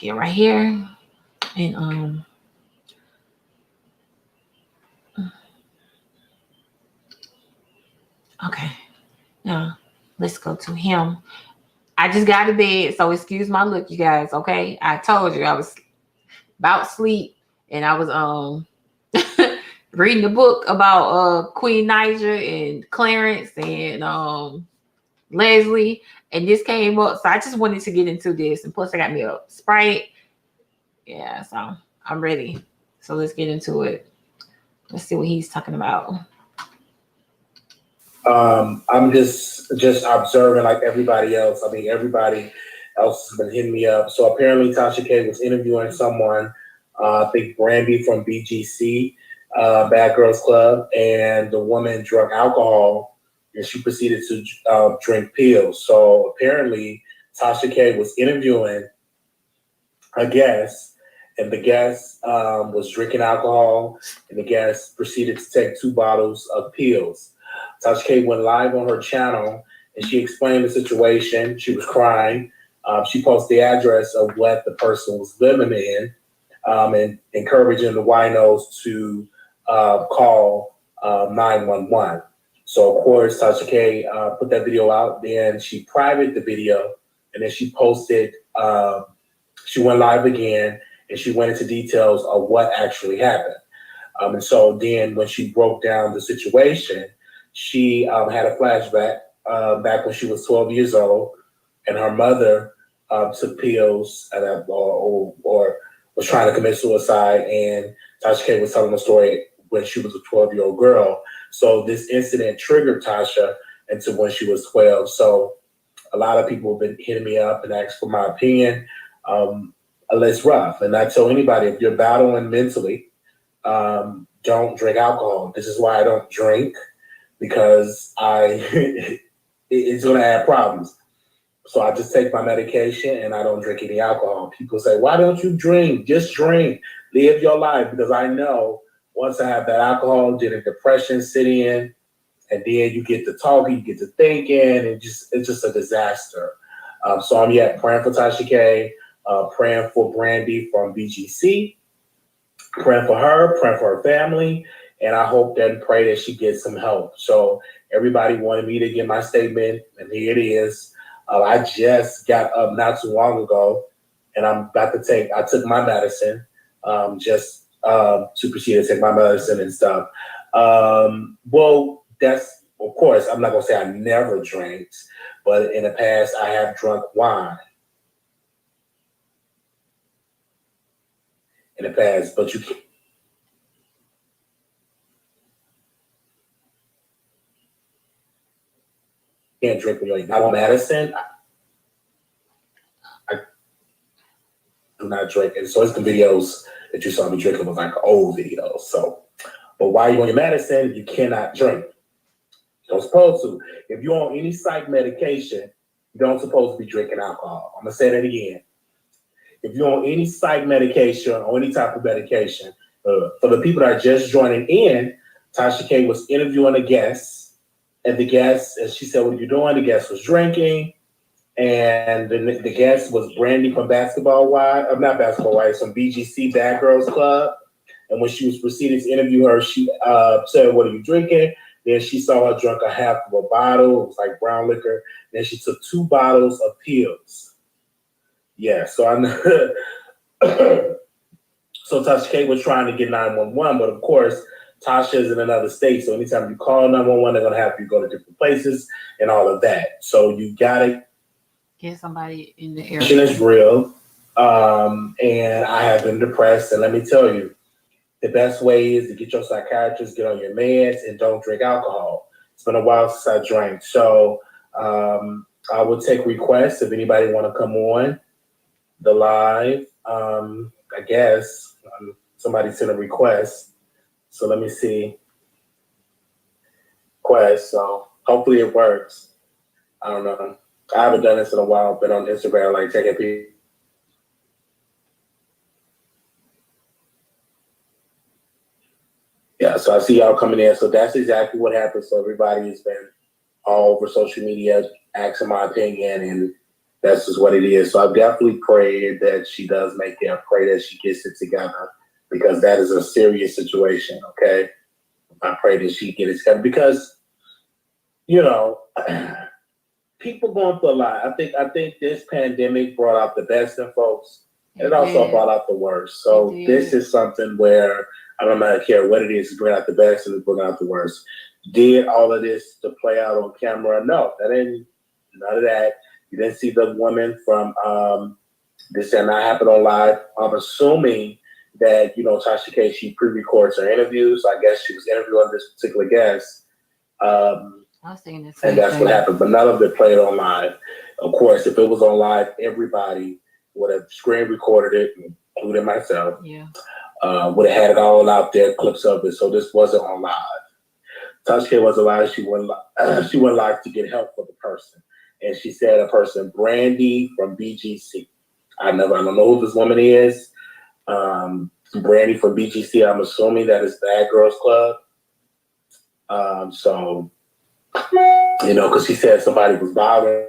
get right here and okay. Now let's go to him. I just got to bed, so excuse my look, you guys. Okay, I told you I was about sleep, and I was reading the book about Queen Naija and Clarence and Leslie, and this came up, so I just wanted to get into this, and plus I got me a Sprite. Yeah, so I'm ready. So let's get into it. Let's see what he's talking about. I'm just observing like everybody else. I mean, everybody else has been hitting me up. So apparently, Tasha K was interviewing someone. I think Brandi from BGC, Bad Girls Club, and the woman drank alcohol, and she proceeded to drink pills. So apparently, Tasha K was interviewing a guest, and the guest was drinking alcohol, and the guest proceeded to take 2 bottles of pills. Tasha K went live on her channel and she explained the situation. She was crying. She posted the address of what the person was living in, and encouraging the winos to call 911. So, of course, Tasha K put that video out. Then she privated the video and then she posted, she went live again and she went into details of what actually happened. And so then when she broke down the situation, she had a flashback back when she was 12 years old, and her mother took pills or was trying to commit suicide. And Tasha K was telling the story when she was a 12-year-old girl. So this incident triggered Tasha into when she was 12. So a lot of people have been hitting me up and asking for my opinion. It's rough. And I tell anybody, if you're battling mentally, don't drink alcohol. This is why I don't drink, because it's going to add problems. So I just take my medication and I don't drink any alcohol. People say, why don't you drink? Just drink. Live your life. Because I know once I have that alcohol, then a depression sit in, and then you get to talking, you get to thinking, and it's just a disaster. So I'm praying for Tasha K, praying for Brandi from BGC, praying for her family, and I hope and pray that she gets some help. So everybody wanted me to get my statement, and here it is. I just got up not too long ago, and I took my medicine, just to proceed to take my medicine and stuff. Well, that's, of course, I'm not going to say I never drank, but in the past I have drunk wine. In the past, but you can't drink when you're not on medicine. I do not drink. And so it's the videos that you saw me drinking was like old videos. So, but while you're on your medicine, you cannot drink. You don't supposed to. If you're on any psych medication, you don't supposed to be drinking alcohol. I'm going to say that again. If you're on any psych medication or any type of medication, for the people that are just joining in, Tasha K was interviewing a guest. And the guest, as she said, what are you doing? The guest was drinking. And the guest was Brandi from not Basketball Wives, from BGC, Bad Girls Club. And when she was proceeding to interview her, she said, what are you drinking? Then she saw her drunk a half of a bottle. It was like brown liquor. Then she took 2 bottles of pills. Yeah, so I know. So Tasha K was trying to get 911, but of course, Tasha is in another state. So anytime you call 911, they're going to have you go to different places and all of that. So you got to get somebody in the area. It's real. And I have been depressed. And let me tell you, the best way is to get your psychiatrist, get on your meds, and don't drink alcohol. It's been a while since I drank. So I will take requests if anybody want to come on the live. I guess somebody sent a request. So let me see. Request. So hopefully it works. I don't know. I haven't done this in a while. Been on Instagram, like taking people. Yeah, so I see y'all coming in. So that's exactly what happened. So everybody has been all over social media asking my opinion, and That's just what it is. So I definitely pray that she does make it. I pray that she gets it together because that is a serious situation. Okay, I pray that she gets it together because you know people going through a lot. I think this pandemic brought out the best in folks, and it also brought out the worst. So this is something where I don't care what it is. It's bringing out the best and it's bringing out the worst. Did all of this to play out on camera? No, that ain't none of that. You didn't see the woman from this did not happen on live. I'm assuming that Tasha K, she pre-records her interviews. I guess she was interviewing this particular guest. I was thinking and that's what happened. But none of it played on live. Of course, if it was on live, everybody would have screen recorded it, including myself. Yeah. Would have had it all out there, clips of it. So this wasn't on live. Tasha K wasn't live. She went live to get help for the person. And she said a person, Brandi from BGC. I don't know who this woman is. Brandi from BGC. I'm assuming that is Bad Girls Club. So, because she said somebody was bothering.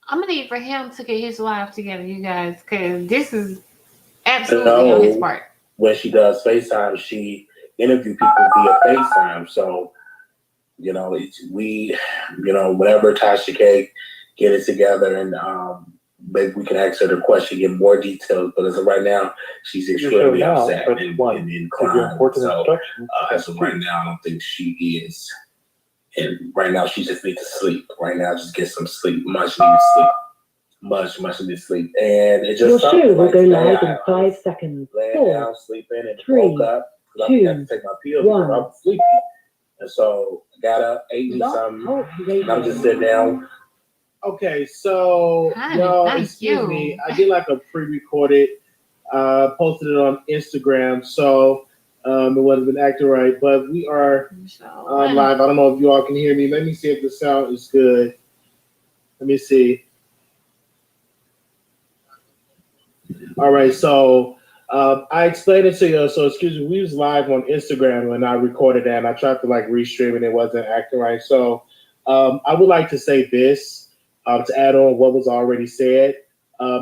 I'm gonna need for him to get his life together, you guys, because this is absolutely on his part. When she does FaceTime, she interview people via FaceTime. So, whenever Tasha K get it together and maybe we can ask her the question, get more details. But as of right now, she's extremely upset and crying. So as of right now, I don't think she is. And right now, she just needs to sleep. Right now, just get some sleep. Much needed sleep. Much needed sleep. And it just your show will go live in 5 seconds. Laying down, sleeping, and woke up. I had to take my pills because I was sleepy. And so I got up, ate me something, and I'm just sitting down. Okay, so y'all, excuse me. I did like a pre-recorded, posted it on Instagram, so it wasn't been acting right, but we are live. I don't know if you all can hear me. Let me see if the sound is good. Let me see. All right, so I explained it to you. So excuse me, we was live on Instagram and I recorded that and I tried to restream and it wasn't acting right. So I would like to say this to add on what was already said.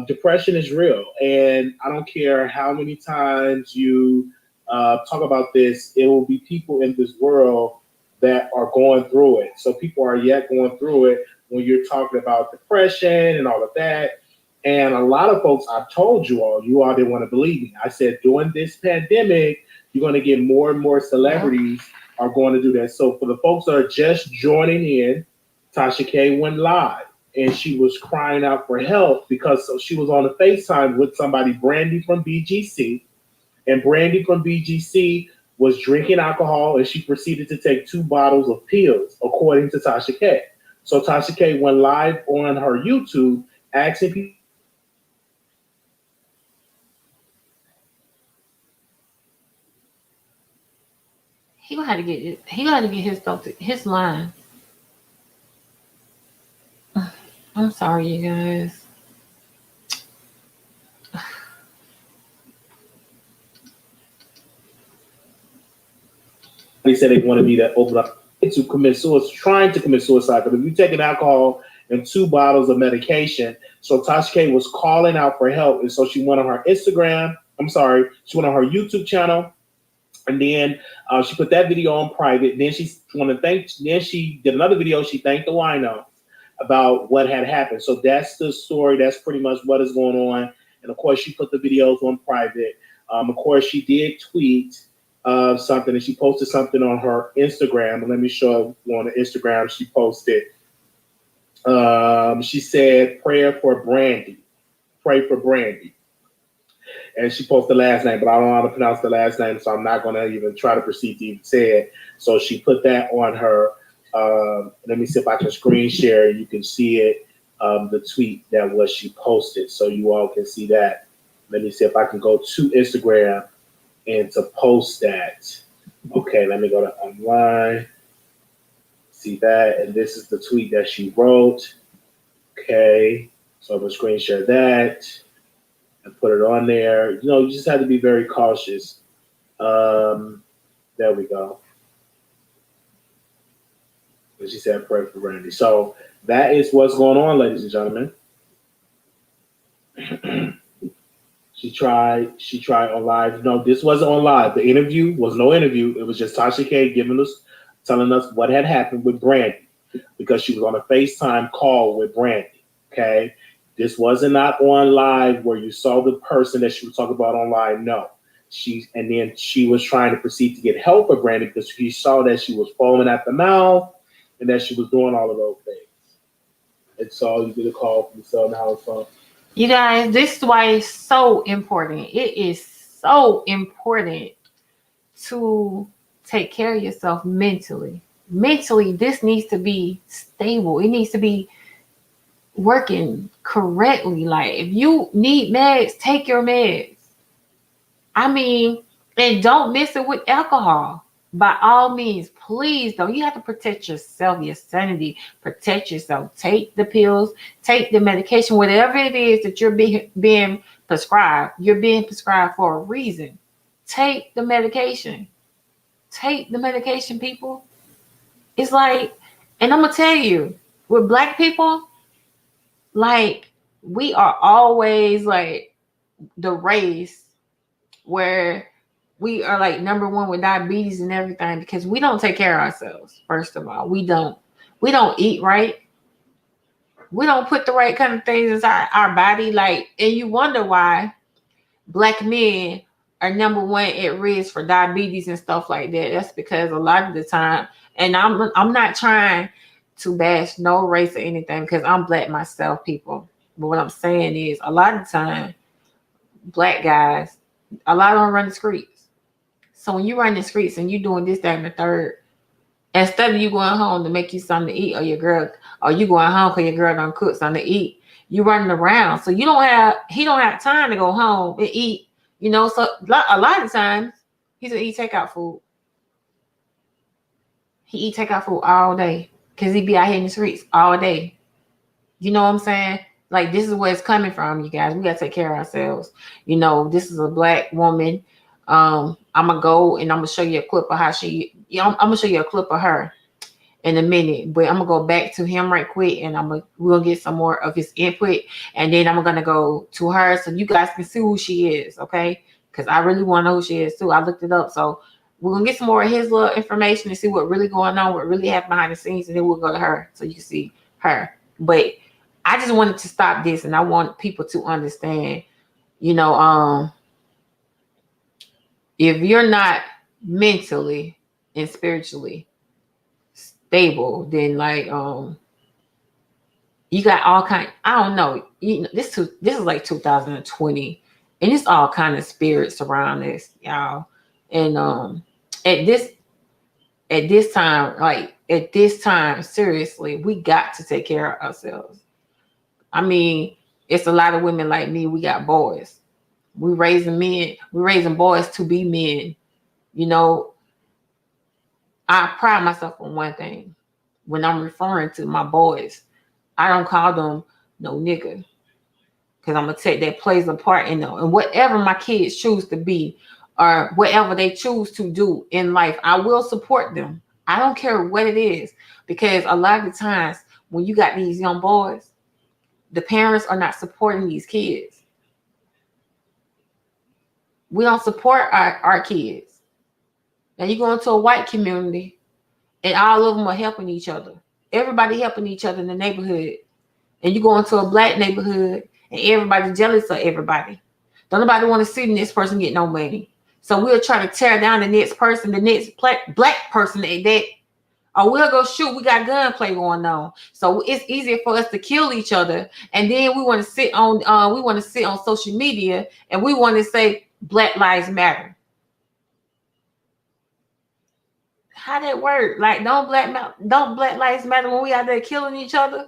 Depression is real, and I don't care how many times you talk about this, it will be people in this world that are going through it. So people are yet going through it when you're talking about depression and all of that. And a lot of folks, I've told you all didn't want to believe me. I said, during this pandemic, you're going to get more and more celebrities are going to do that. So for the folks that are just joining in, Tasha K went live and she was crying out for help because she was on a FaceTime with somebody, Brandi from BGC. And Brandi from BGC was drinking alcohol and she proceeded to take 2 bottles of pills, according to Tasha K. So Tasha K went live on her YouTube asking people. He gonna have to get his line. I'm sorry, you guys. They said they wanted me to open up to commit suicide, trying to commit suicide. But if you're taking alcohol and 2 bottles of medication, so Tasha K was calling out for help, and so she went on her Instagram. She went on her YouTube channel. And then she put that video on private. Then she did another video. She thanked the wino about what had happened. So that's the story. That's pretty much what is going on. And of course, she put the videos on private. Of course, she did tweet something, and she posted something on her Instagram. And let me show you on the Instagram she posted. She said, "Prayer for Brandi. Pray for Brandi." And she posted the last name, but I don't know how to pronounce the last name, so I'm not going to even try to proceed to even say it. So she put that on her. Let me see if I can screen share. You can see it, the tweet that was she posted, so you all can see that. Let me see if I can go to Instagram and to post that. Okay, let me go to online. See that, and this is the tweet that she wrote. Okay, so I'm going to screen share that and put it on there. You just have to be very cautious. There we go. And she said, pray for Brandy. So that is what's going on, ladies and gentlemen. She tried on live. No, this wasn't on live. The interview was no interview. It was just Tasha K telling us what had happened with Brandy because she was on a FaceTime call with Brandy. Okay. This wasn't not on live where you saw the person that she was talking about on live. No. And then she was trying to proceed to get help for Brandy because she saw that she was foaming at the mouth and that she was doing all of those things. And so you get a call from the cell in the house phone. You guys, this is why it's so important. It is so important to take care of yourself mentally. Mentally, this needs to be stable. It needs to be working correctly. Like, if you need meds, take your meds. I mean, and don't mix it with alcohol. By all means, please, though, you have to protect yourself, your sanity, protect yourself. Take the pills, take the medication, whatever it is that you're being prescribed. You're being prescribed for a reason. Take the medication. Take the medication, people. It's like, and I'm going to tell you, with Black people, like, we are always like the race where we are like number one with diabetes and everything because we don't take care of ourselves. First of all, we don't eat right. We don't put the right kind of things inside our body. Like, and you wonder why Black men are number one at risk for diabetes and stuff like that. That's because a lot of the time, and I'm not trying to bash no race or anything because I'm Black myself, people. But what I'm saying is a lot of the time, Black guys, a lot of them run the streets. So when you run the streets and you doing this, that, and the third, instead of you going home to make you something to eat, or you going home because your girl done cook something to eat, you running around. So he don't have time to go home and eat, so a lot of times he's gonna eat takeout food. He eat takeout food all day because he be out here in the streets all day. You know what I'm saying? Like, this is where it's coming from, you guys. We gotta take care of ourselves. This is a Black woman. I'm gonna go and I'm gonna show you a clip of how I'm gonna show you a clip of her in a minute, but I'm gonna go back to him right quick and we'll get some more of his input, and then I'm gonna go to her so you guys can see who she is, okay? Because I really want to know who she is too. I looked it up, so we're gonna get some more of his little information and see what really going on, what really happened behind the scenes, and then we'll go to her so you can see her. But I just wanted to stop this, and I want people to understand, if you're not mentally and spiritually stable, then like you got all kind. I don't know. This is like 2020, and it's all kind of spirits around this, y'all. And at this time, seriously, we got to take care of ourselves. I mean, it's a lot of women like me. We got boys. We're raising men. We're raising boys to be men. I pride myself on one thing. When I'm referring to my boys, I don't call them no nigga. Because I'm going to take that plays a part in them. And whatever my kids choose to be or whatever they choose to do in life, I will support them. I don't care what it is. Because a lot of the times when you got these young boys, the parents are not supporting these kids. We don't support our kids. Now you go into a white community and all of them are helping each other. Everybody helping each other in the neighborhood. And you go into a Black neighborhood and everybody's jealous of everybody. Don't nobody want to see the next person get no money. So we'll try to tear down the next person, the next Black person that or we'll go shoot. We got gunplay going on. So it's easier for us to kill each other. And then we want to sit on social media and we want to say Black Lives Matter. How that work? Like, don't Black Lives Matter when we out there killing each other?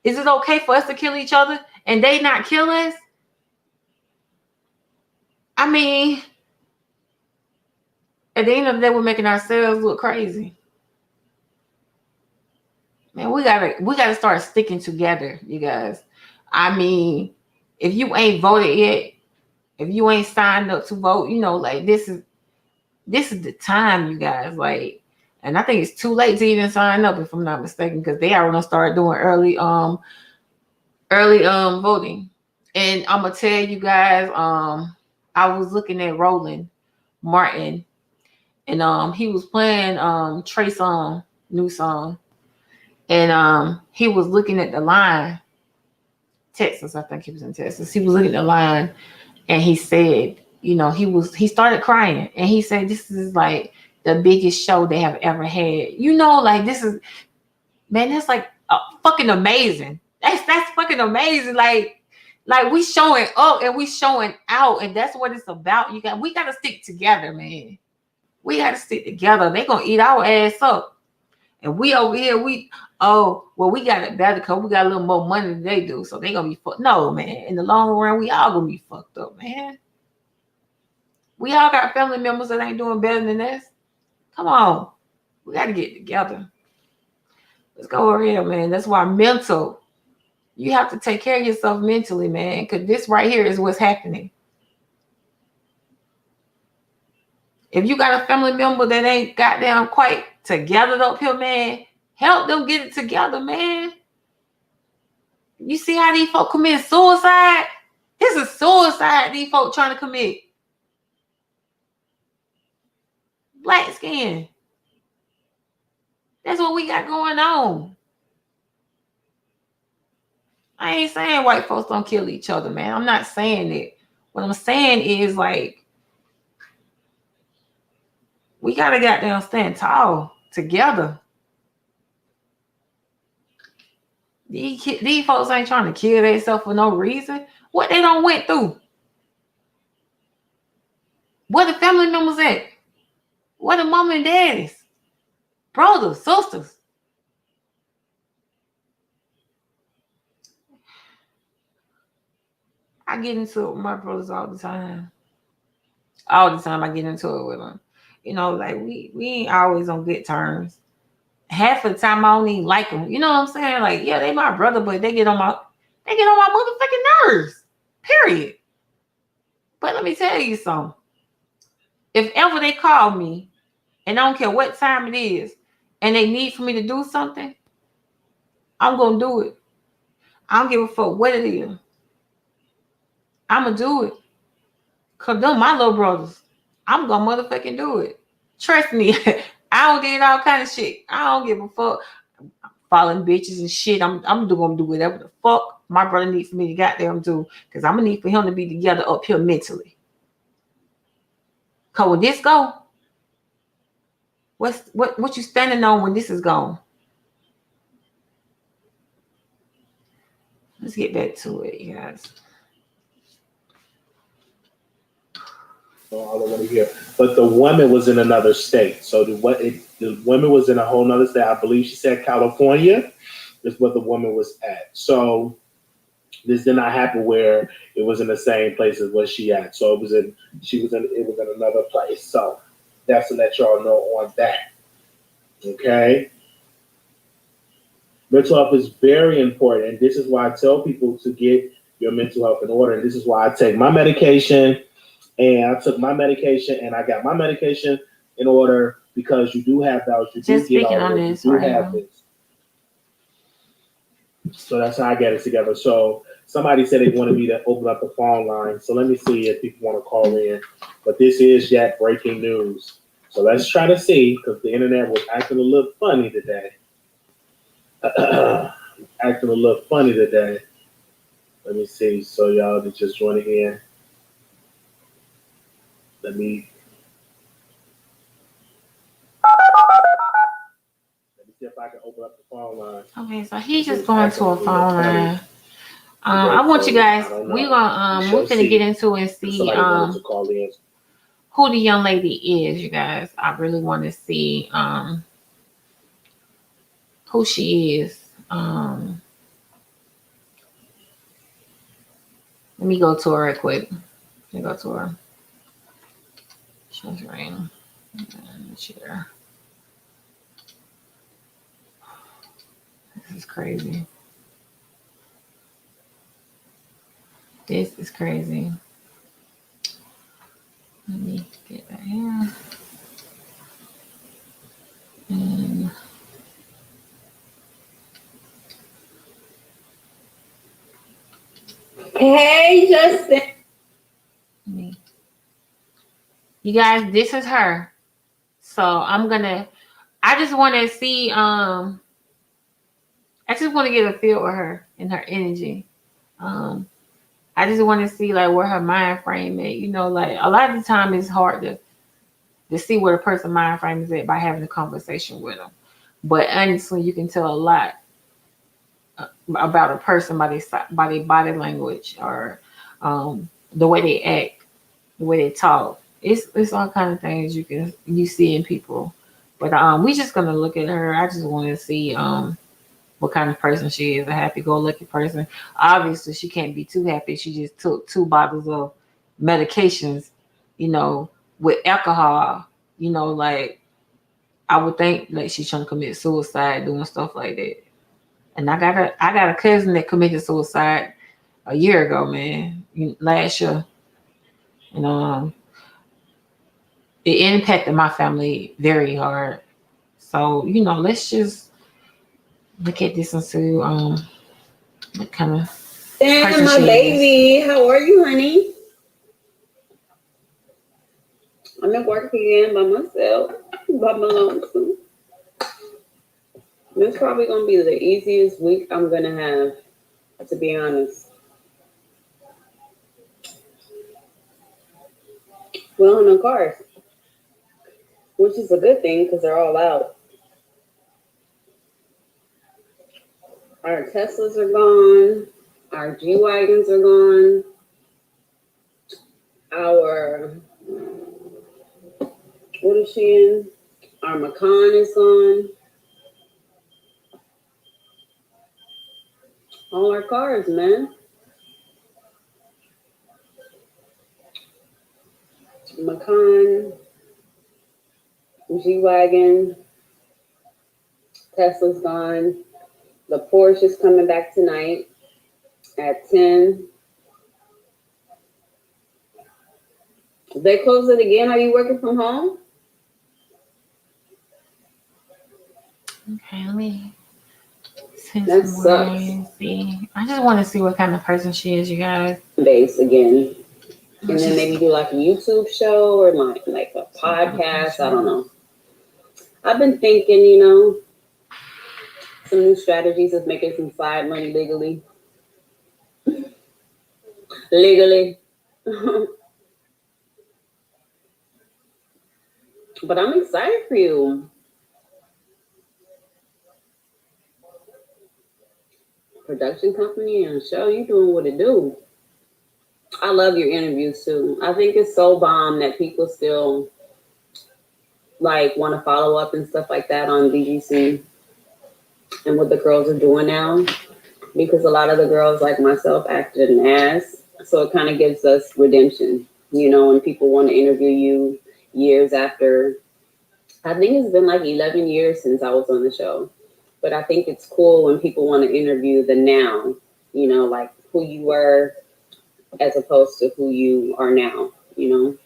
Is it okay for us to kill each other and they not kill us? I mean, at the end of the day, we're making ourselves look crazy. Man, we gotta start sticking together, you guys. I mean, if you ain't voted yet, if you ain't signed up to vote, like this is this is the time, you guys. Like, and I think it's too late to even sign up, if I'm not mistaken, because they are gonna start doing early voting. And I'm gonna tell you guys, I was looking at Roland Martin, and he was playing Trey song, new song, and he was looking at the line, Texas. I think he was in Texas. He was looking at the line, and he said, he started crying, and he said, "This is like the biggest show they have ever had." Like this is, man, that's like fucking amazing. That's fucking amazing. Like we showing up and we showing out, and that's what it's about. We gotta stick together, man. We gotta stick together. They gonna eat our ass up, and we over here, we got it better because we got a little more money than they do, so they gonna be fucked. No, man. In the long run, we all gonna be fucked up, man. We all got family members that ain't doing better than us. Come on, we gotta get together. Let's go over here, man. That's why mental. You have to take care of yourself mentally, man, because this right here is what's happening. If you got a family member that ain't goddamn quite together up here, man, help them get it together, man. You see how these folk commit suicide? This is suicide these folk trying to commit. Black skin. That's what we got going on. I ain't saying white folks don't kill each other, man. I'm not saying it. What I'm saying is, like, we gotta goddamn stand tall together. These folks ain't trying to kill themselves for no reason. What they done went through? Where the family members at? Where the mom and daddies? Brothers, sisters? I get into it with my brothers all the time. All the time I get into it with them. Like we ain't always on good terms. Half of the time I don't even like them. You know what I'm saying? Like, yeah, they my brother, but they get on my motherfucking nerves. Period. But let me tell you something. If ever they call me, and I don't care what time it is, and they need for me to do something, I'm gonna do it. I don't give a fuck what it is. I'm gonna do it. Cause them my little brothers. I'm gonna motherfucking do it. Trust me. I don't did all kind of shit. I don't give a fuck. Following bitches and shit. I'm gonna do whatever the fuck my brother needs for me to goddamn do. Cause I'm gonna need for him to be together up here mentally. Cause when this go, what you standing on when this is gone? Let's get back to it, you guys. All I want to hear. But the woman was in another state. So the woman was in a whole nother state. I believe she said California is what the woman was at. So this did not happen where it was in the same place as where she at. So it was in another place. So that's to let y'all know on that. Okay. Mental health is very important. And this is why I tell people to get your mental health in order. And this is why I take my medication. And I took my medication, and I got my medication in order because you do have those. You Just do get speaking all on this. this, You do right have now. this. So that's how I get it together. So somebody said they wanted me to open up the phone line. So let me see if people want to call in. But this is yet breaking news. So let's try to see, because the internet was acting a little funny today. Acting a little funny today. Let me see. So y'all that just joining in. Let me see if I can open up the phone line. Okay, so he's just going to a phone line. I want you guys. We're finna get into and see who the young lady is, you guys. I really want to see who she is. Let me go to her right quick. Let me go to her. She's ring. Share. This is crazy. This is crazy. Let me get that here. Hey, Justin. You guys, this is her. So I just want to see, I just want to get a feel with her and her energy. I just want to see like where her mind frame is. You know, like a lot of the time it's hard to see where a person's mind frame is at by having a conversation with them. But honestly, you can tell a lot about a person by their body language or the way they act, the way they talk. It's all kind of things you see in people. But we just gonna look at her. I just want to see what kind of person she is, a happy-go-lucky person. Obviously, she can't be too happy. She just took 2 bottles of medications, you know, with alcohol. You know, like I would think like she's trying to commit suicide, doing stuff like that. And I got a cousin that committed suicide a year ago, man. Last year, you know, it impacted my family very hard. So you know, let's just look at this and see what kind of Damn, my baby. How are you, honey? I'm at work again by myself, by my lonesome. This is probably going to be the easiest week I'm going to have, to be honest. We don't have no cars, which is a good thing because they're all out. Our Teslas are gone. Our G-Wagons are gone. Our, what is she in? Our Macan is gone. All our cars, man. Macan, G-Wagon, Tesla's gone. The Porsche is coming back tonight at 10. If they close it again, are you working from home? Okay, let me see. That sucks. See. I just want to see what kind of person she is, you guys. Base again. And then maybe do like a YouTube show or like a podcast. I don't know. I've been thinking, you know, some new strategies of making some side money legally. Legally. But I'm excited for you. Production company and show, you doing what it do. I love your interviews too. I think it's so bomb that people still like want to follow up and stuff like that on BGC and what the girls are doing now. Because a lot of the girls like myself acted an ass. So it kind of gives us redemption, you know, when people want to interview you years after. I think it's been like 11 years since I was on the show. But I think it's cool when people want to interview the now, you know, like who you were as opposed to who you are now, you know?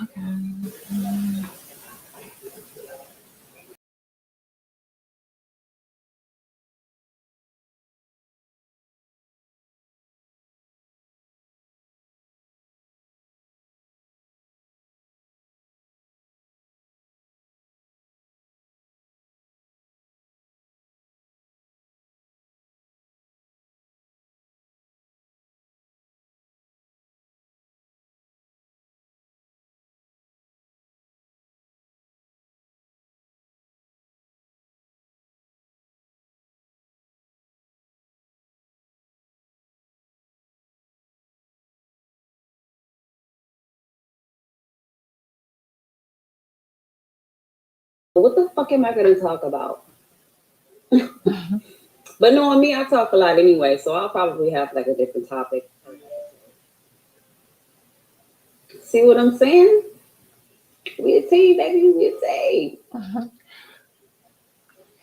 Okay. What the fuck am I going to talk about? But knowing me, I talk a lot anyway, so I'll probably have like a different topic. See what I'm saying? We a team, baby. We a team.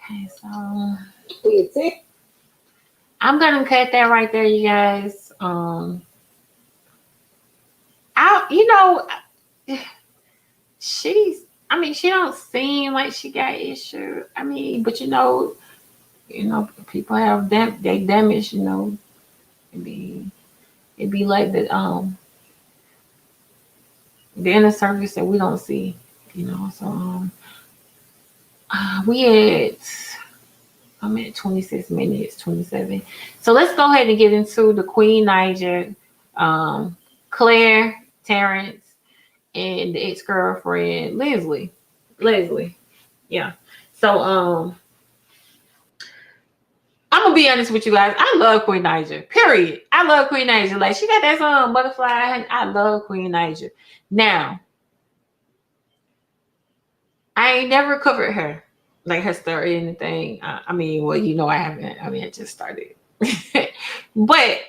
Okay, so We a team. I'm gonna cut that right there, you guys. You know, she don't seem like she got issues. I mean, but you know, people have they damage, you know. I mean, It'd be like the inner surface that we don't see, you know. So I'm at 26 minutes, 27. So let's go ahead and get into the Queen Naija, Claire, Terrence, and the ex-girlfriend Leslie. Yeah. So I'm gonna be honest with you guys. I love Queen Naija. Period. I love Queen Naija. Like, she got that song Butterfly, and I love Queen Naija. Now, I ain't never covered her, like her story or anything. I mean, well, you know, I haven't. I mean, I just started. But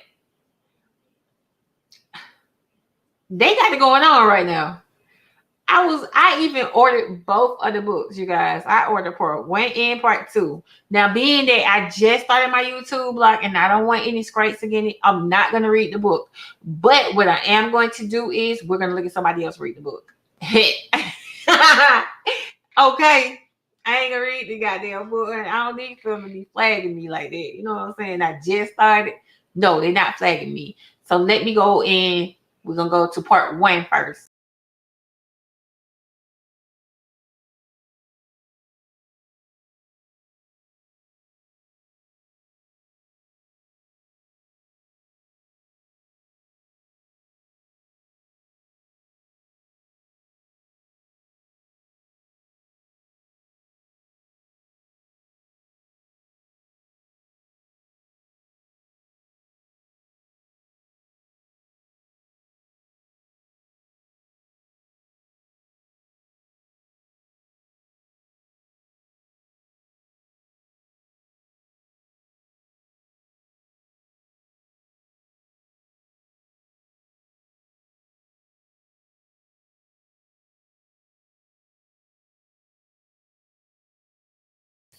they got it going on right now. I even ordered both of the books, you guys. I ordered part 1 and part 2. Now, being that I just started my YouTube blog and I don't want any scrapes again, I'm not going to read the book. But what I am going to do is we're going to look at somebody else read the book. Okay. I ain't gonna read the goddamn book, and I don't need them to be flagging me like that. You know what I'm saying? I just started. No, they're not flagging me. So let me go in. We're gonna go to part 1 first.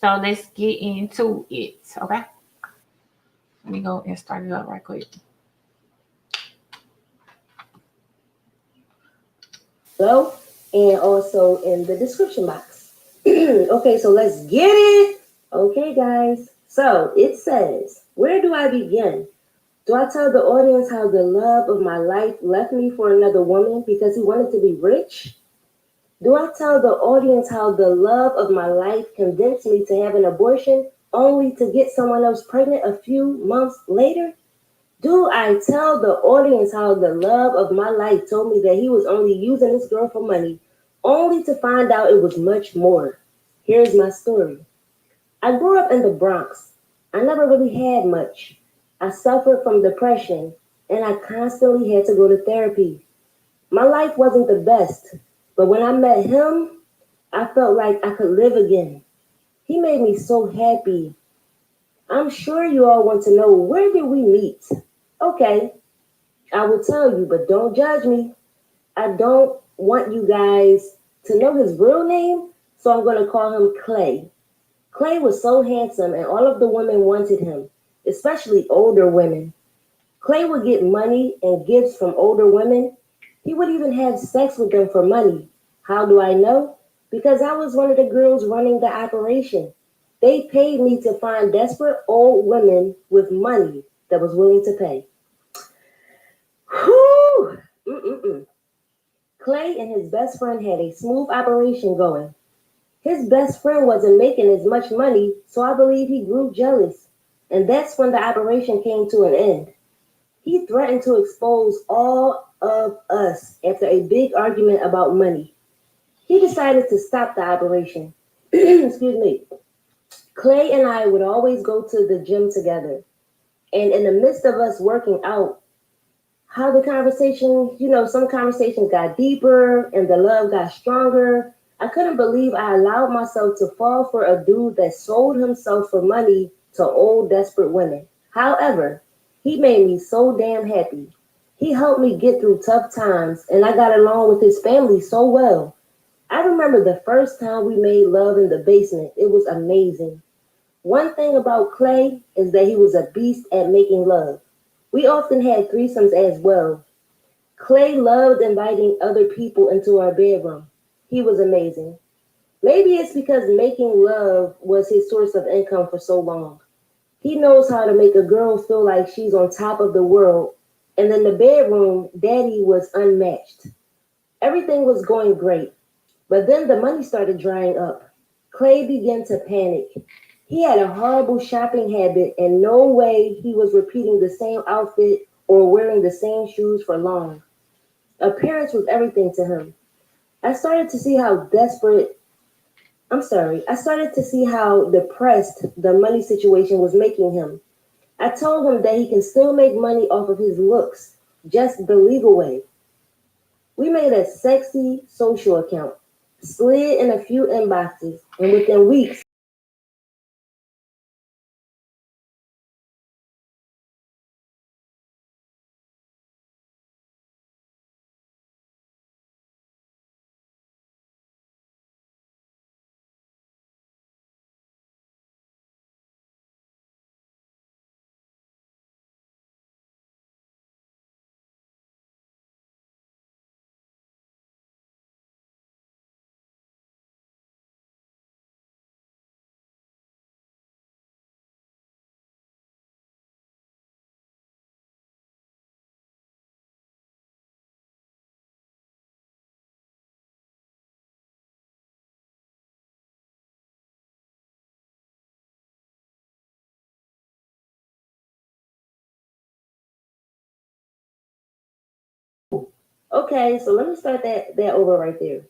So let's get into it. Okay. Let me go and start it up right quick. below and also in the description box. Okay, so let's get it. Okay, guys. So it says, where do I begin? Do I tell the audience how the love of my life left me for another woman because he wanted to be rich? Do I tell the audience how the love of my life convinced me to have an abortion only to get someone else pregnant a few months later? Do I tell the audience how the love of my life told me that he was only using this girl for money, only to find out it was much more? Here's my story. I grew up in the Bronx. I never really had much. I suffered from depression, and I constantly had to go to therapy. My life wasn't the best, but when I met him, I felt like I could live again. He made me so happy. I'm sure you all want to know, where did we meet? Okay, I will tell you, but don't judge me. I don't want you guys to know his real name, so I'm going to call him Clay. Clay was so handsome, and all of the women wanted him, especially older women. Clay would get money and gifts from older women. He would even have sex with them for money. How do I know? Because I was one of the girls running the operation. They paid me to find desperate old women with money that was willing to pay. Whew! Clay and his best friend had a smooth operation going. His best friend wasn't making as much money, so I believe he grew jealous. And that's when the operation came to an end. He threatened to expose all of us after a big argument about money. He decided to stop the operation. Excuse me. Clay and I would always go to the gym together. And in the midst of us working out, how the conversation, some conversations got deeper and the love got stronger. I couldn't believe I allowed myself to fall for a dude that sold himself for money to old, desperate women. However, he made me so damn happy. He helped me get through tough times, and I got along with his family so well. I remember the first time we made love in the basement. It was amazing. One thing about Clay is that he was a beast at making love. We often had threesomes as well. Clay loved inviting other people into our bedroom. He was amazing. Maybe it's because making love was his source of income for so long. He knows how to make a girl feel like she's on top of the world And in the bedroom, Daddy was unmatched. Everything was going great. But then the money started drying up. Clay began to panic. He had a horrible shopping habit, and no way he was repeating the same outfit or wearing the same shoes for long. Appearance was everything to him. I started to see how desperate, I started to see how depressed the money situation was making him. I told him that he can still make money off of his looks, just the legal way. We made a sexy social account, slid in a few inboxes, and within weeks, okay, so let me start that over right there.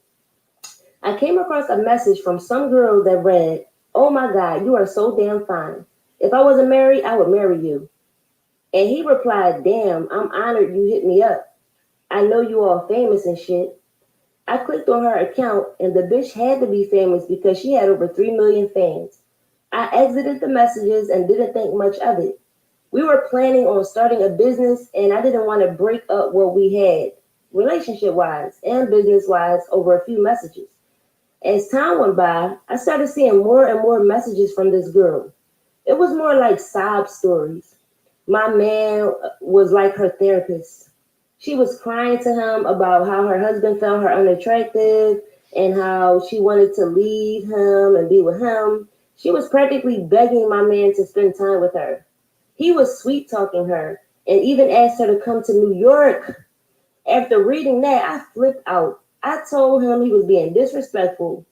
I came across a message from some girl that read, "Oh my God, you are so damn fine. If I wasn't married, I would marry you." And he replied, "Damn, I'm honored you hit me up. I know you all famous and shit." I clicked on her account, and the bitch had to be famous because she had over 3 million fans. I exited the messages and didn't think much of it. We were planning on starting a business, and I didn't want to break up what we had, relationship wise and business wise, over a few messages. As time went by, I started seeing more and more messages from this girl. It was more like sob stories. My man was like her therapist. She was crying to him about how her husband found her unattractive and how she wanted to leave him and be with him. She was practically begging my man to spend time with her. He was sweet talking her and even asked her to come to New York. After reading that, I flipped out. I told him he was being disrespectful.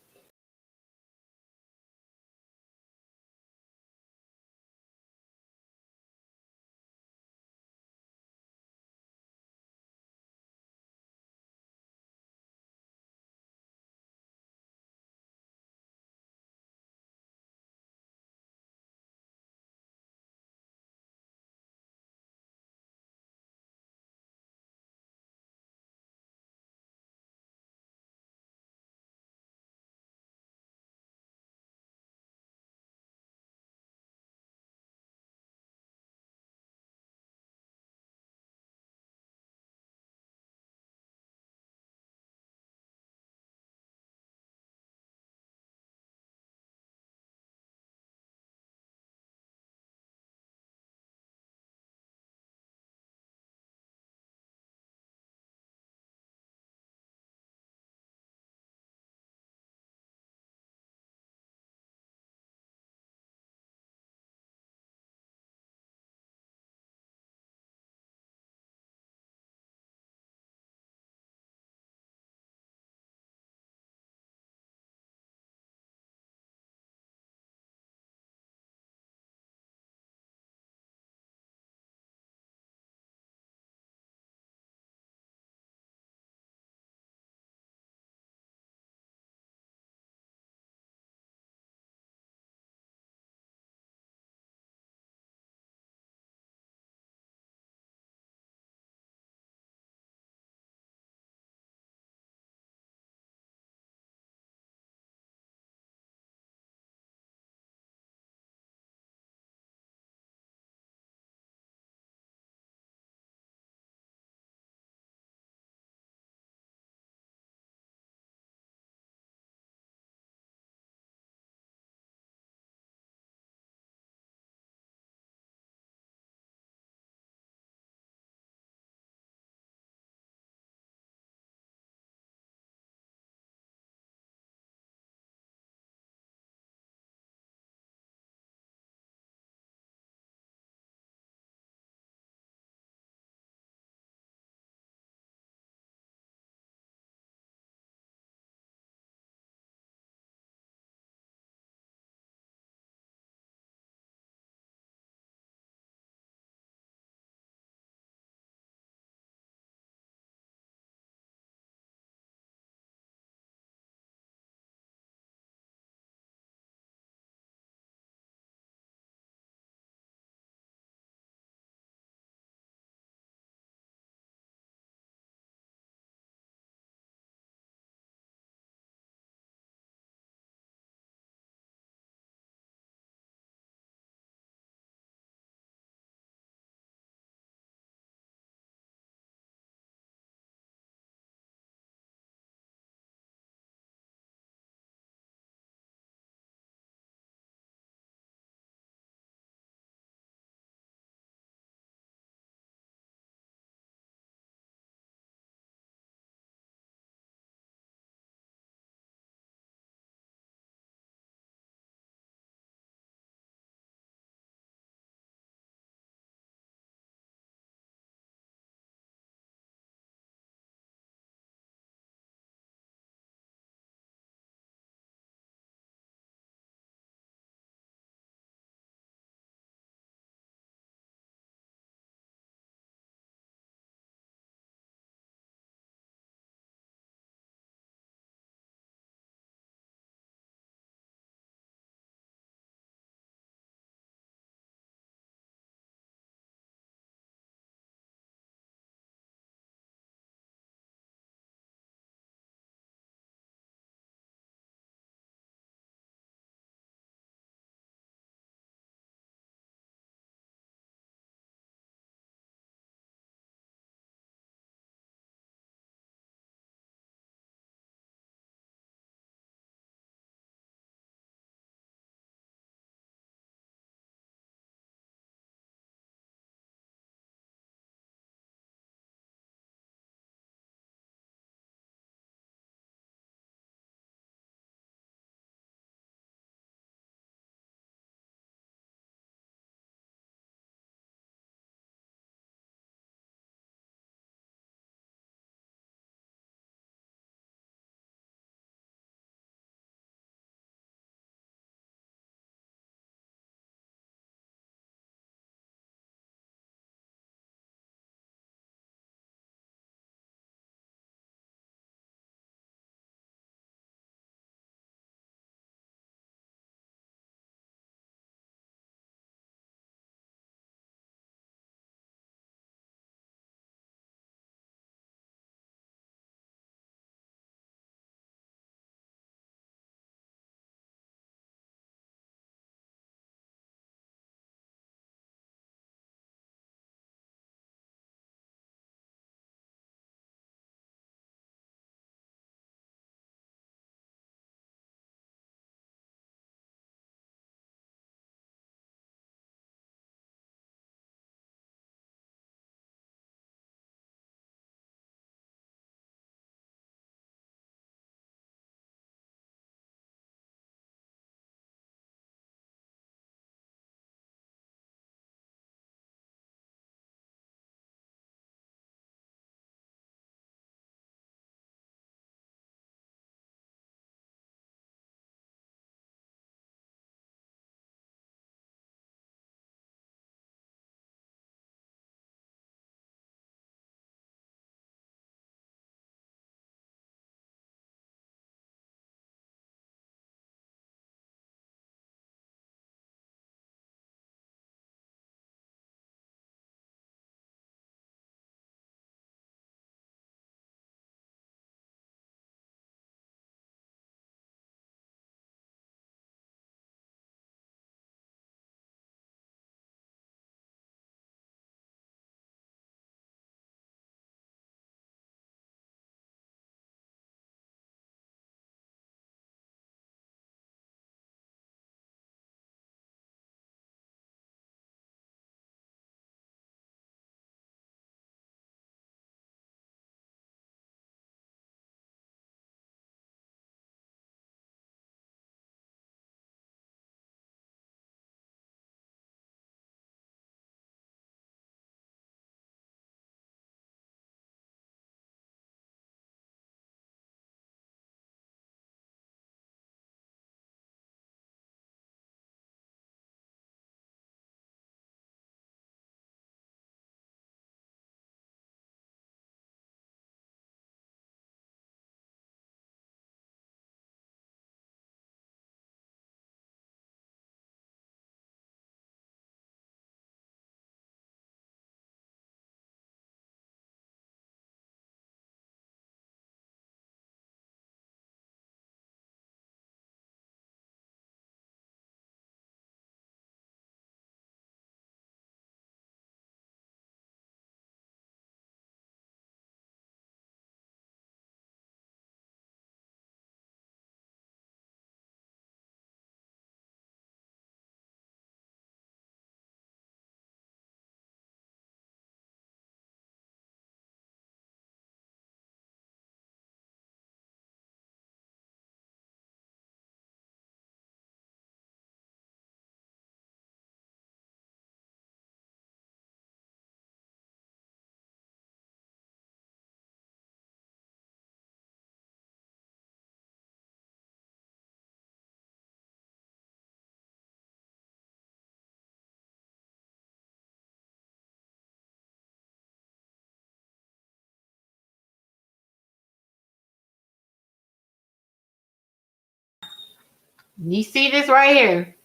You see this right here.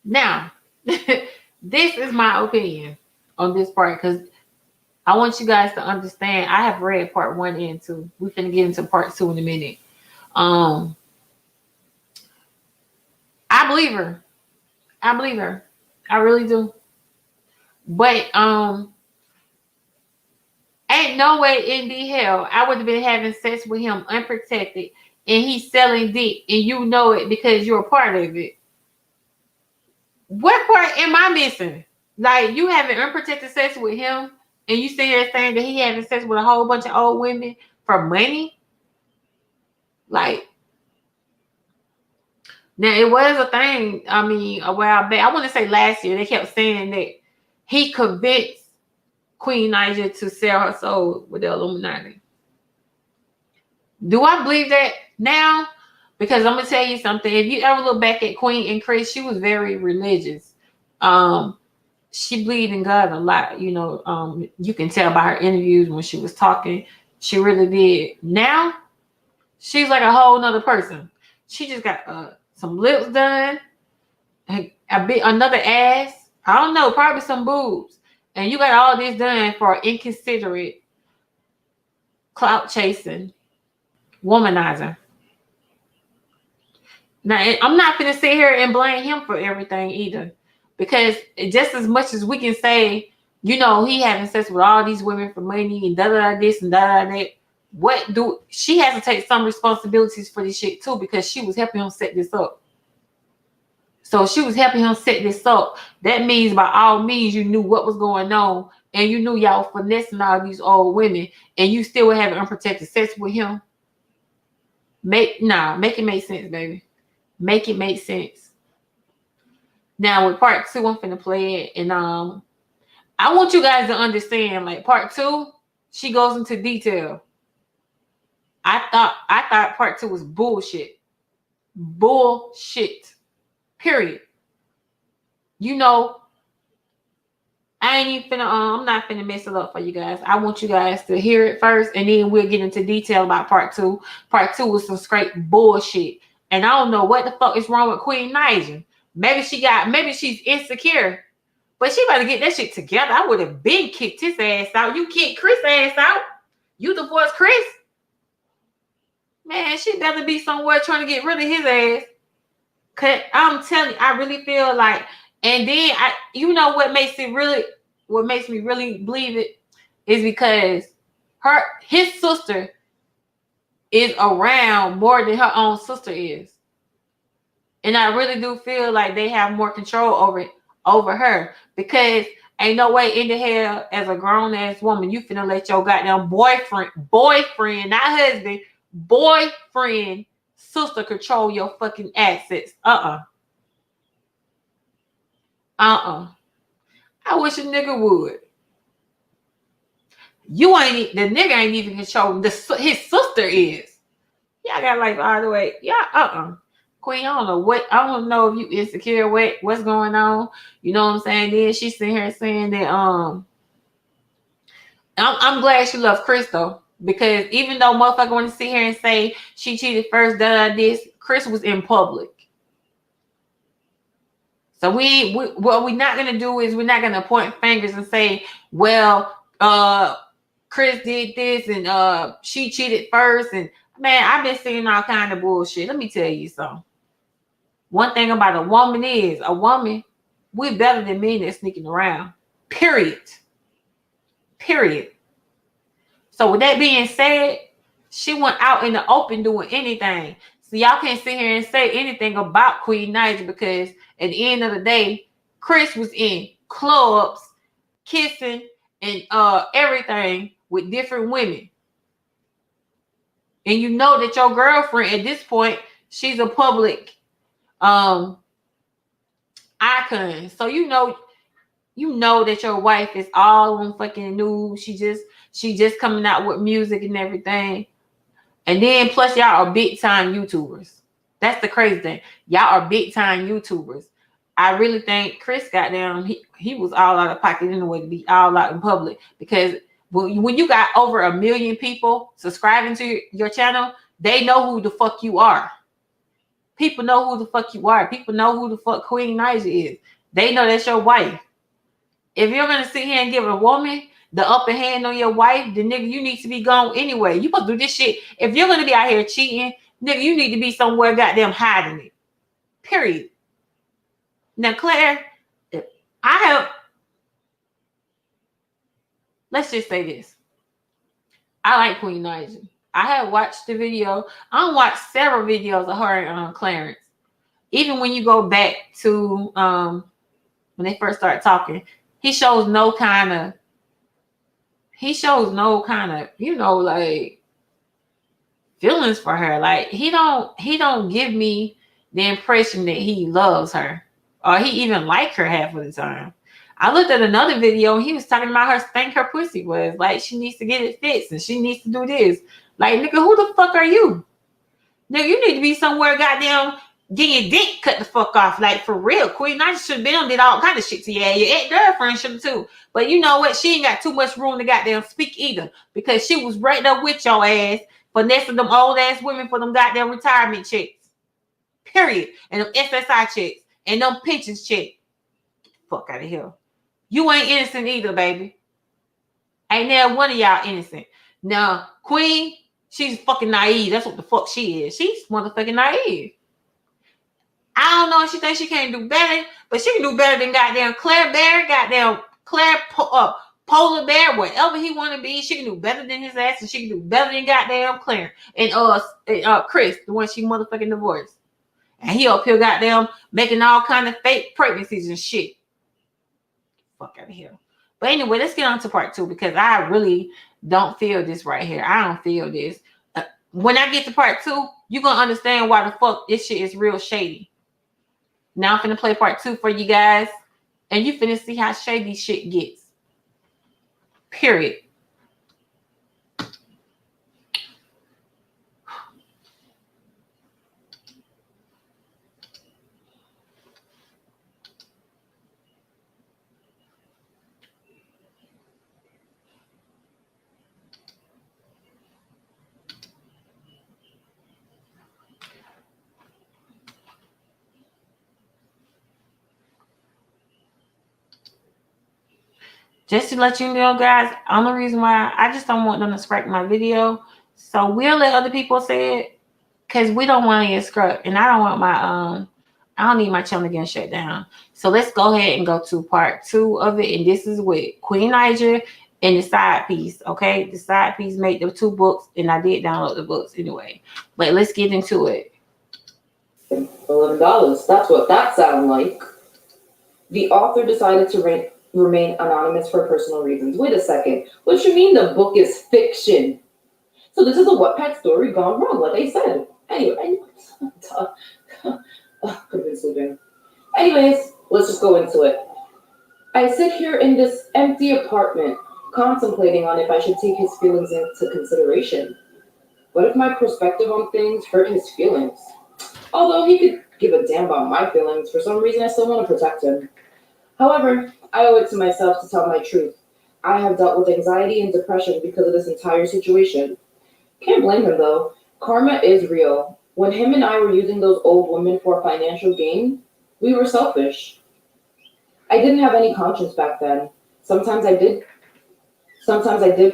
Now, this is my opinion on this part because I want you guys to understand. I have read part 1 and 2. We're gonna get into part 2 in a minute. I believe her. I believe her. I really do. But ain't no way in the hell I would have been having sex with him unprotected and he's selling dick and you know it because you're a part of it. What part am I missing? Like you having unprotected sex with him and you sit here saying that he having sex with a whole bunch of old women for money? Like, now it was a thing, I mean, a while back. I want to say last year, they kept saying that he convinced Queen Naija to sell her soul with the Illuminati. Do I believe that now? Because I'm gonna tell you something. If you ever look back at Queen and Chris, she was very religious. She believed in God a lot. You know, you can tell by her interviews when she was talking. She really did. Now, she's like a whole nother person. She just got some lips done, another ass. I don't know, probably some boobs. And you got all this done for inconsiderate, clout chasing, womanizer. Now, I'm not going to sit here and blame him for everything either. Because just as much as we can say, you know, he having sex with all these women for money and da-da-da this and da-da-da that, she has to take some responsibilities for this shit too because she was helping him set this up. So she was helping him set this up. That means by all means you knew what was going on and you knew y'all finessing all these old women and you still were having unprotected sex with him. Make it make sense, baby. Make it make sense. Now with part 2, I'm finna play it, and I want you guys to understand. Like part 2, she goes into detail. I thought part 2 was bullshit. Bullshit. Period. You know, I ain't even finna. I'm not finna mess it up for you guys. I want you guys to hear it first, and then we'll get into detail about part 2. Part 2 was some straight bullshit. And I don't know what the fuck is wrong with Queen Naija. Maybe she's insecure, but she better get that shit together. I would have been kicked his ass out. You kicked Chris' ass out. You divorced Chris. Man, she better be somewhere trying to get rid of his ass. Cause I'm telling you, I really feel like, and then you know what makes me really believe it is because his sister is around more than her own sister is. And I really do feel like they have more control over her because ain't no way in the hell as a grown ass woman you finna let your goddamn boyfriend, not husband, boyfriend, sister control your fucking assets. I wish a nigga would. The nigga ain't even controlling. His sister is. Y'all got like all the way. Yeah, Queen, I don't know if you insecure what's going on. You know what I'm saying? Then she's sitting here saying that I'm glad she loves Chris though. Because even though motherfucker want to sit here and say she cheated first, this, Chris was in public. So what we're not gonna do is we're not gonna point fingers and say, well, Chris did this and she cheated first. And man, I've been seeing all kind of bullshit. Let me tell you something. One thing about a woman, we're better than men that's sneaking around. Period. So with that being said, she went out in the open doing anything. So y'all can't sit here and say anything about Queen Naija because at the end of the day, Chris was in clubs, kissing and everything with different women. And you know that your girlfriend at this point, she's a public icon. So you know that your wife is all on fucking news. She just coming out with music and everything. And then plus y'all are big time YouTubers. That's the crazy thing. Y'all are big time YouTubers. I really think Chris got down. He was all out of pocket anyway to be all out in public because when you got over 1 million people subscribing to your channel, they know who the fuck you are. People know who the fuck you are. People know who the fuck Queen Naija is. They know that's your wife. If you're gonna sit here and give a woman the upper hand on your wife, then nigga, you need to be gone anyway. You supposed to do this shit. If you're gonna be out here cheating, nigga, you need to be somewhere goddamn hiding it. Period. Now, Claire, let's just say this. I like Queen Naija. I have watched the video. I watched several videos of her and Clarence. Even when you go back to when they first started talking, he shows no kind of, like feelings for her. Like he don't give me the impression that he loves her or he even like her half of the time. I looked at another video and he was talking about her stank her pussy was. Like she needs to get it fixed and she needs to do this. Like, nigga, who the fuck are you? Nigga, you need to be somewhere goddamn getting your dick cut the fuck off. Like, for real. Queen Naija should have been on did all kind of shit to you. Your ex-girlfriend should have too. But you know what? She ain't got too much room to goddamn speak either. Because she was right up with your ass, finessing them old ass women for them goddamn retirement checks. Period. And them SSI checks. And them pensions checks. Fuck out of here. You ain't innocent either, baby. Ain't there one of y'all innocent. Now, Queen, she's fucking naive. That's what the fuck she is. She's motherfucking naive. I don't know if she thinks she can't do better, but she can do better than goddamn Clarebear, goddamn Polar Bear, whatever he want to be. She can do better than his ass, and she can do better than goddamn Claire and Chris, the one she motherfucking divorced. And he up here goddamn making all kind of fake pregnancies and shit. Fuck out of here. But anyway, let's get on to part 2 because I really don't feel this right here. I don't feel this. When I get to part 2, you're going to understand why the fuck this shit is real shady. Now I'm finna play part 2 for you guys. And you finna see how shady shit gets. Period. Just to let you know, guys, only reason why I just don't want them to scrap my video. So we'll let other people say it because we don't want to get scrubbed. And I don't want I don't need my channel getting shut down. So let's go ahead and go to part 2 of it. And this is with Queen Naija and the side piece. Okay. The side piece made the 2 books. And I did download the books anyway. But let's get into it. $11. That's what that sounds like. The author decided to remain anonymous for personal reasons. Wait a second. What you mean the book is fiction? So this is a Wattpad story gone wrong, like I said. Anyway, could have been sleeping. Anyways, let's just go into it. I sit here in this empty apartment, contemplating on if I should take his feelings into consideration. What if my perspective on things hurt his feelings? Although he could give a damn about my feelings, for some reason I still want to protect him. However, I owe it to myself to tell my truth. I have dealt with anxiety and depression because of this entire situation. Can't blame him though. Karma is real. When him and I were using those old women for financial gain, we were selfish. I didn't have any conscience back then. Sometimes I did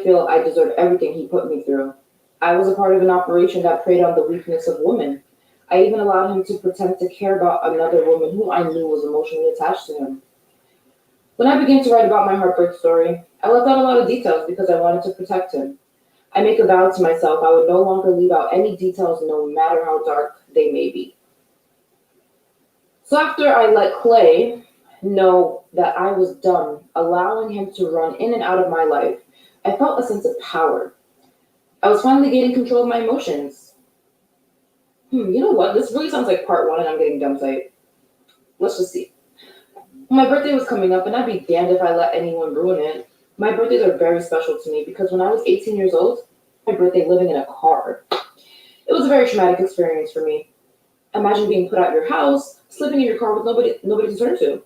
feel I deserved everything he put me through. I was a part of an operation that preyed on the weakness of women. I even allowed him to pretend to care about another woman who I knew was emotionally attached to him. When I began to write about my heartbreak story, I left out a lot of details because I wanted to protect him. I make a vow to myself I would no longer leave out any details no matter how dark they may be. So after I let Clay know that I was done allowing him to run in and out of my life, I felt a sense of power. I was finally gaining control of my emotions. You know what? This really sounds like part 1 and I'm getting dumb tight. Let's just see. My birthday was coming up and I'd be damned if I let anyone ruin it. My birthdays are very special to me because when I was 18 years old, my birthday living in a car. It was a very traumatic experience for me. Imagine being put out your house, sleeping in your car with nobody to turn to.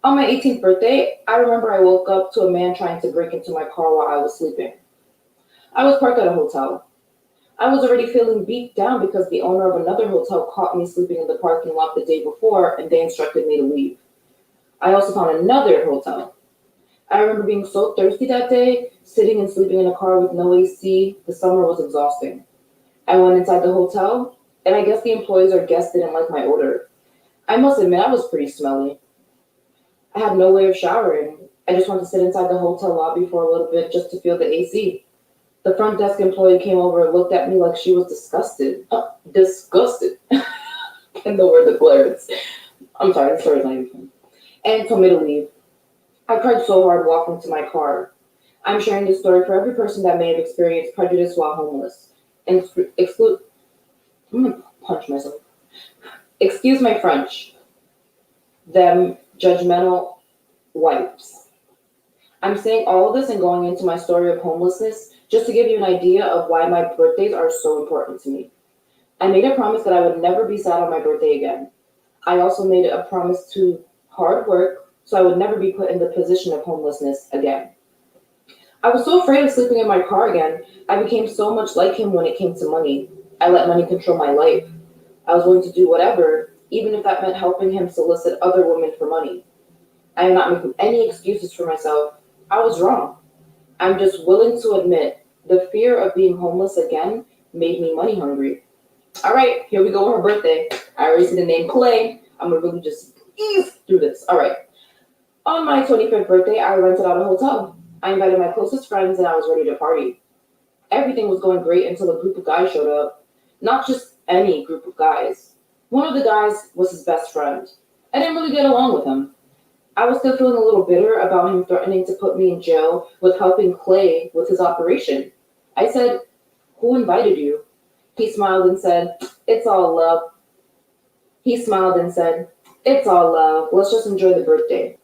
On my 18th birthday, I remember I woke up to a man trying to break into my car while I was sleeping. I was parked at a hotel. I was already feeling beat down because the owner of another hotel caught me sleeping in the parking lot the day before and they instructed me to leave. I also found another hotel. I remember being so thirsty that day, sitting and sleeping in a car with no AC. The summer was exhausting. I went inside the hotel, and I guess the employees or guests didn't like my odor. I must admit, I was pretty smelly. I had no way of showering. I just wanted to sit inside the hotel lobby for a little bit just to feel the AC. The front desk employee came over and looked at me like she was disgusted. Disgusted. And the word declares. I'm sorry, the story's not even funny. And told me to leave. I cried so hard walking to my car. I'm sharing this story for every person that may have experienced prejudice while homeless. And I'm gonna punch myself. Excuse my French. Them judgmental wipes. I'm saying all of this and going into my story of homelessness just to give you an idea of why my birthdays are so important to me. I made a promise that I would never be sad on my birthday again. I also made a promise to hard work so I would never be put in the position of homelessness again. I was so afraid of sleeping in my car again. I became so much like him when it came to money. I let money control my life. I was willing to do whatever, even if that meant helping him solicit other women for money. I am not making any excuses for myself. I was wrong. I'm just willing to admit the fear of being homeless again made me money hungry. All right, here we go with her birthday. I already see the name Clay. I'm gonna really just ease through this. All right. On my 25th birthday, I rented out a hotel. I invited my closest friends and I was ready to party. Everything was going great until a group of guys showed up. Not just any group of guys. One of the guys was his best friend. I didn't really get along with him. I was still feeling a little bitter about him threatening to put me in jail with helping Clay with his operation. I said, "Who invited you?" He smiled and said, "It's all love." He smiled and said, "It's all love. Let's just enjoy the birthday."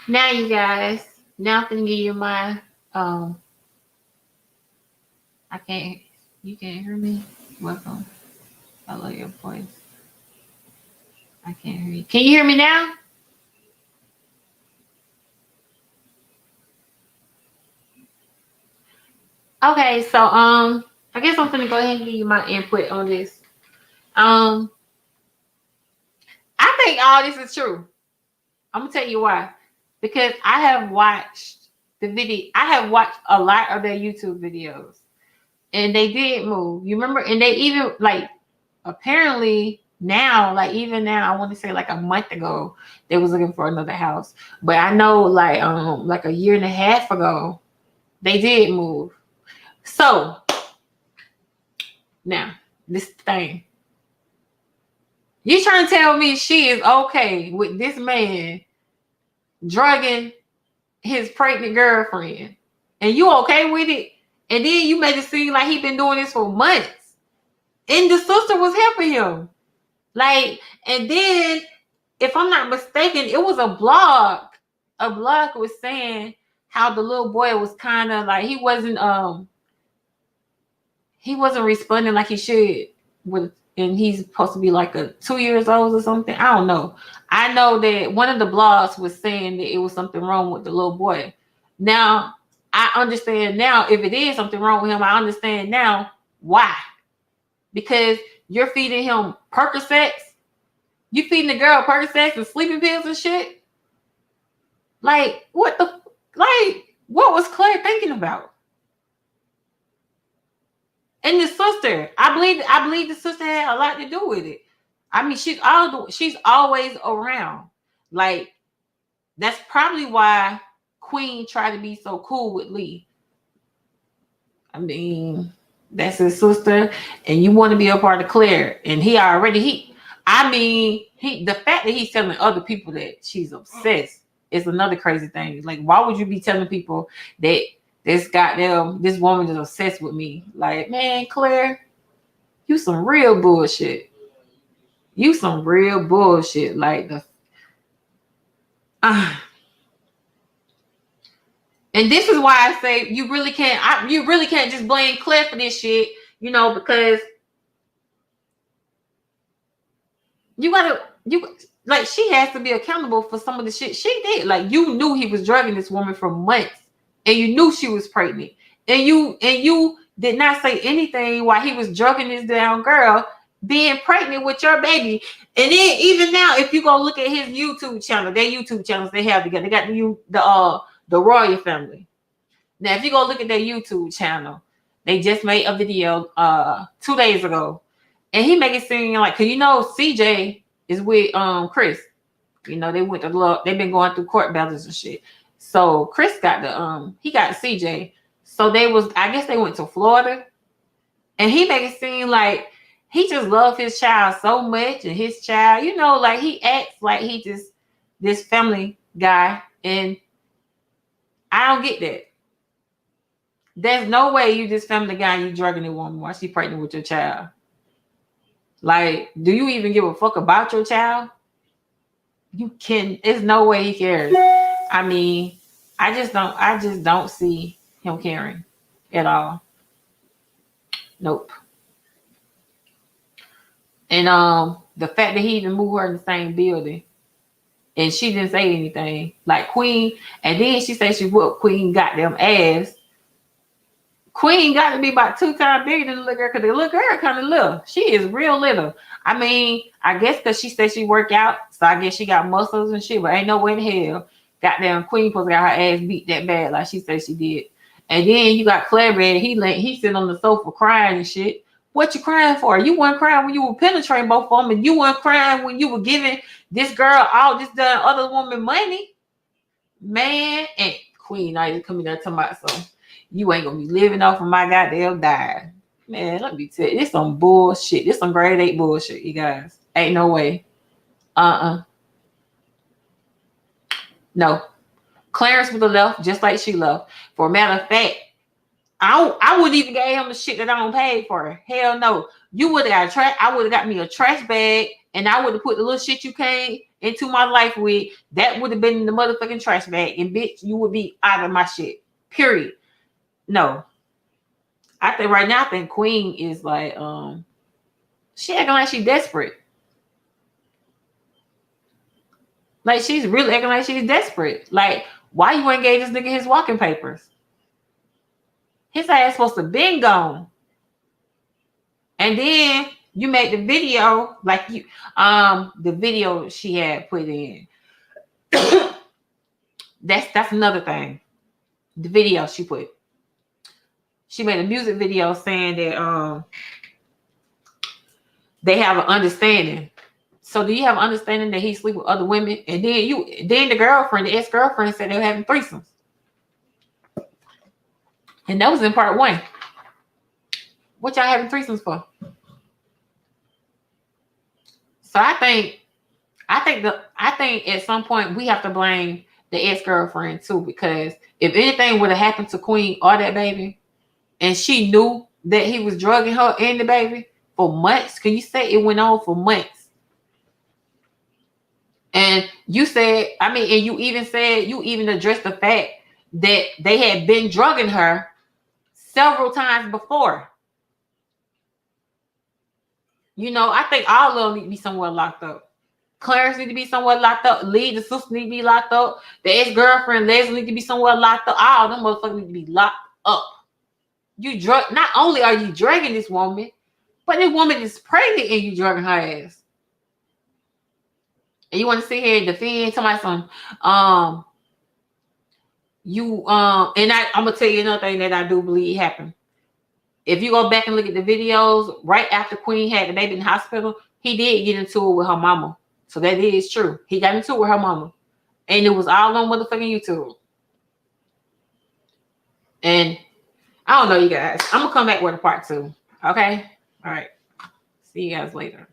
Now, you guys, now I'm gonna give you my I can't. You can't hear me. Welcome. I love your voice. I can't hear you. Can you hear me now? Okay, so I guess I'm gonna go ahead and give you my input on this. I think all this is true. I'm gonna tell you why. Because I have watched the video. I have watched a lot of their YouTube videos, and they did move. You remember? And they even like apparently now, like even now, I want to say like a month ago, they was looking for another house. But I know like a year and a half ago, they did move. So now this thing. You trying to tell me she is okay with this man drugging his pregnant girlfriend, and you okay with it? And then you made it seem like he been doing this for months, and the sister was helping him. Like, and then if I'm not mistaken, it was a blog. A blog was saying how the little boy was kind of like he wasn't responding like he should with, and he's supposed to be like a 2 years old or something. I don't know. I know that one of the blogs was saying that it was something wrong with the little boy. Now I understand now if it is something wrong with him. I understand now why. Because you're feeding him Percocets. You feeding the girl Percocets and sleeping pills and shit. Like what was Claire thinking about? And the sister, I believe the sister had a lot to do with it. I mean, she's always around. Like, that's probably why Queen tried to be so cool with Lee. I mean, that's his sister, and you want to be a part of Claire. And the fact that he's telling other people that she's obsessed is another crazy thing. Like, why would you be telling people that this woman is obsessed with me? Like, man, Claire, you some real bullshit. You some real bullshit. Like and this is why I say you really can't just blame Claire for this shit, because she has to be accountable for some of the shit she did. Like, you knew he was drugging this woman for months, and you knew she was pregnant, and you did not say anything while he was drugging this down girl being pregnant with your baby. And then even now, if you go look at his YouTube channel, their YouTube channels they have together, they got the Royal family. Now, if you go look at their YouTube channel, they just made a video 2 days ago, and he make it seem like, cause CJ is with Chris. They've been going through court battles and shit. So Chris got he got CJ. So I guess they went to Florida, and he make it seem like he just loved his child so much, and his child, like he acts like he just this family guy, and I don't get that. There's no way you this family guy and you drugging a woman while she pregnant with your child. Like, do you even give a fuck about your child? There's no way he cares. I mean, I just don't see him caring at all. Nope. And the fact that he even moved her in the same building and she didn't say anything, like Queen, and then she said she whooped Queen goddamn ass. Queen got to be about 2 times bigger than the little girl, because the little girl kind of little. She is real little. I mean, I guess because she said she work out, so I guess she got muscles and shit, but ain't no way in hell goddamn Queen supposed to got her ass beat that bad like she said she did. And then you got Clarebear, he sitting on the sofa crying and shit. What you crying for? You weren't crying when you were penetrating both of them, and you weren't crying when you were giving this girl all this other woman money. Man, and Queen Naija coming there talking about so you ain't gonna be living off of my goddamn dime. Man, let me tell you, this some bullshit. This some grade 8 bullshit, you guys. Ain't no way. No. Clarence would have left just like she left. For a matter of fact, I wouldn't even give him the shit that I don't pay for. Hell no. You would have got trash. I would have got me a trash bag, and I would have put the little shit you came into my life with. That would have been in the motherfucking trash bag, and bitch, you would be out of my shit. Period. No, I think right now, I think Queen is like, she acting like she's desperate. Like she's really acting like she's desperate. Like, why you ain't gave this nigga his walking papers? His ass supposed to been gone. And then you made the video, like you, the video she had put in. That's another thing. The video she put. She made a music video saying that they have an understanding. So do you have an understanding that he sleep with other women? And then the girlfriend, the ex-girlfriend, said they were having threesomes. And that was in part 1. What y'all having threesomes for? So I think at some point we have to blame the ex-girlfriend too, because if anything would have happened to Queen or that baby, and she knew that he was drugging her and the baby for months, can you say it went on for months? And you said, I mean, and you even addressed the fact that they had been drugging her several times before. You know, I think all of them need to be somewhere locked up. Clarence need to be somewhere locked up. Lee, the sister, need to be locked up. The ex-girlfriend, Leslie, need to be somewhere locked up. All them motherfuckers need to be locked up. You drug. Not only are you dragging this woman, but this woman is pregnant and you drugging her ass. And you want to sit here and defend somebody some and I'm gonna tell you another thing that I do believe happened. If you go back and look at the videos, right after Queen had the baby in the hospital, he did get into it with her mama. So that is true. He got into it with her mama. And it was all on motherfucking YouTube. And I don't know, you guys. I'm gonna come back with a part 2. Okay? All right. See you guys later.